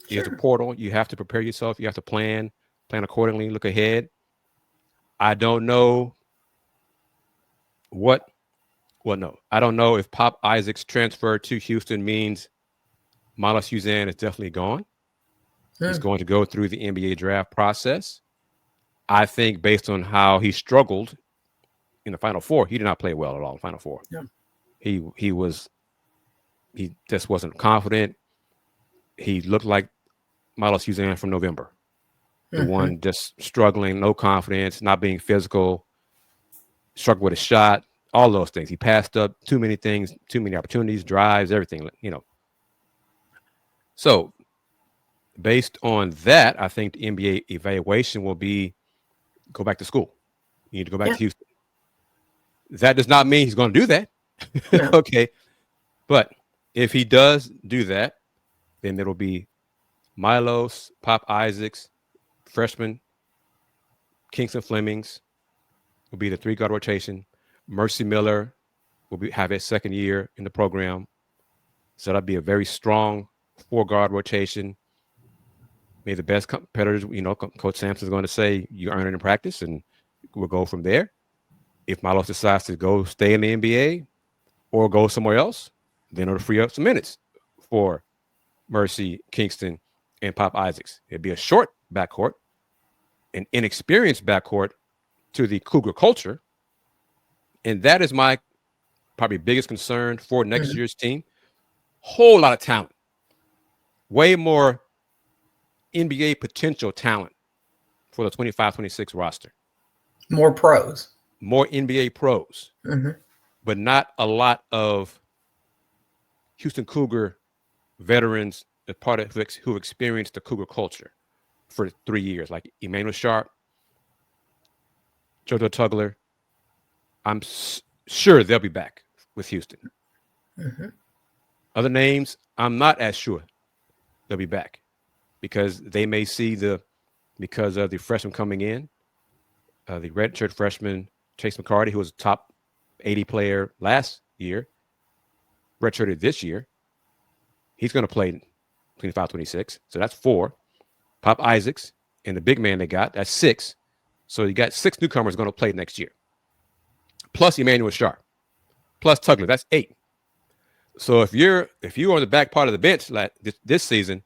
is the portal. You have to prepare yourself. You have to plan accordingly, look ahead. I don't know I don't know if Pop Isaac's transfer to Houston means Miles Suzanne is definitely gone. He's going to go through the NBA draft process. I think based on how he struggled in the Final Four, he did not play well at all in the Final Four. Yeah. He just wasn't confident. He looked like Miles Suzanne from November. The one just struggling, no confidence, not being physical, struggled with a shot, all those things. He passed up too many things, too many opportunities, drives, everything, So based on that, I think the NBA evaluation will be go back to school. You need to go back to Houston. That does not mean he's going to do that. No. Okay. But if he does do that, then there will be Milos, Pop Isaacs, freshman, Kingston Flemings will be the 3-guard rotation. Mercy Miller will have his second year in the program. So that'll be a very strong 4-guard rotation. Maybe the best competitors, Coach Sampson's going to say you earn it in practice, and we'll go from there. If Milos decides to stay in the NBA or go somewhere else, then it'll free up some minutes for Mercy, Kingston, and Pop Isaacs. It'd be a short backcourt, an inexperienced backcourt to the Cougar culture. And that is my probably biggest concern for next year's team. Whole lot of talent. Way more NBA potential talent for the 25-26 roster. More pros. More NBA pros. But not a lot of Houston Cougar veterans as part of who experienced the Cougar culture for 3 years, like Emmanuel Sharp, JoJo Tugler. I'm sure they'll be back with Houston. Other names, I'm not as sure they'll be back because they may see because of the freshman coming in, the redshirt freshman Chase McCarty, who was a top 80 player last year, redshirted this year. He's going to play 25-26. So that's 4. Pop Isaacs and the big man they got, that's 6. So you got 6 newcomers going to play next year. Plus Emmanuel Sharp. Plus Tugler, that's 8. So if you're on the back part of the bench like this season,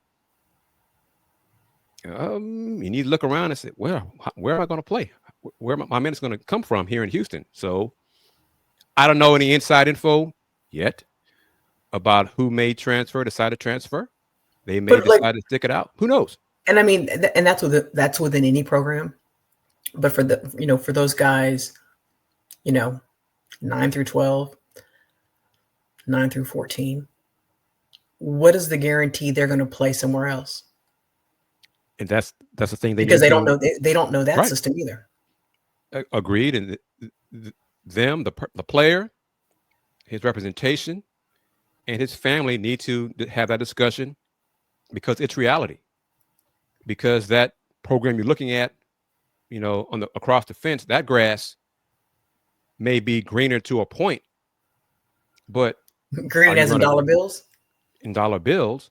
you need to look around and say, where am I going to play? Where are my minutes going to come from here in Houston? So I don't know any inside info yet about who may decide to transfer. They may decide to stick it out. Who knows? And I mean, and that's within any program. But for for those guys, 9 through 12, 9 through 14, what is the guarantee they're going to play somewhere else? And that's the thing because they don't know that system either. Agreed. And the player, his representation, and his family need to have that discussion because it's reality. Because that program you're looking at, across the fence, that grass may be greener to a point, but green as in dollar bills. In dollar bills,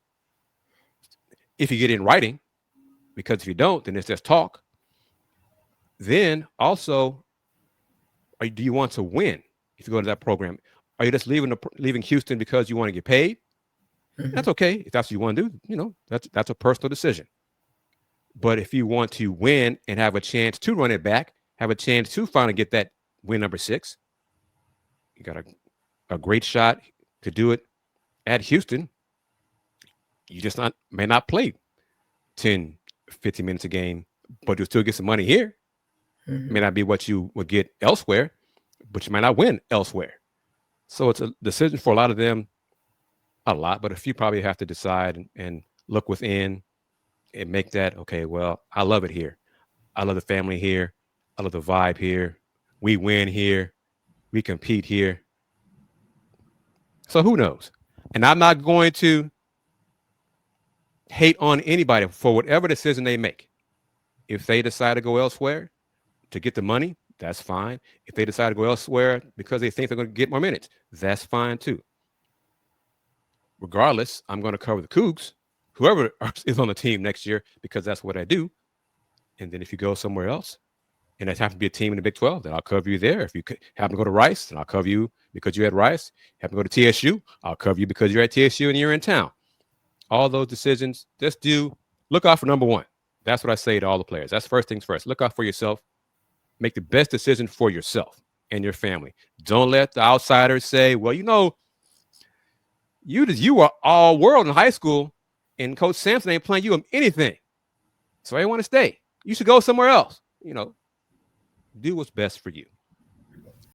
if you get it in writing, because if you don't, then it's just talk. Then also, do you want to win if you go to that program? Are you just leaving Houston because you want to get paid? That's okay. If that's what you want to do, that's a personal decision. But if you want to win and have a chance to run it back, have a chance to finally get that win number 6, you got a great shot to do it at Houston. You just may not play 10, 15 minutes a game, but you'll still get some money here. It may not be what you would get elsewhere, but you might not win elsewhere. So it's a decision for a lot of them, but a few probably have to decide and look within and make that, okay, well, I love it here. I love the family here. I love the vibe here. We win here. We compete here. So who knows? And I'm not going to hate on anybody for whatever decision they make. If they decide to go elsewhere to get the money, that's fine. If they decide to go elsewhere because they think they're going to get more minutes, that's fine too. Regardless, I'm going to cover the Cougs, whoever is on the team next year, because that's what I do. And then if you go somewhere else, and that happens to be a team in the Big 12, then I'll cover you there. If you happen to go to Rice, then I'll cover you because you're at Rice. Happen to go to TSU, I'll cover you because you're at TSU and you're in town. All those decisions, just look out for number one. That's what I say to all the players. That's first things first. Look out for yourself. Make the best decision for yourself and your family. Don't let the outsiders say, well, you were all world in high school and Coach Sampson ain't playing you in anything. So I want to stay. You should go somewhere else. Do what's best for you.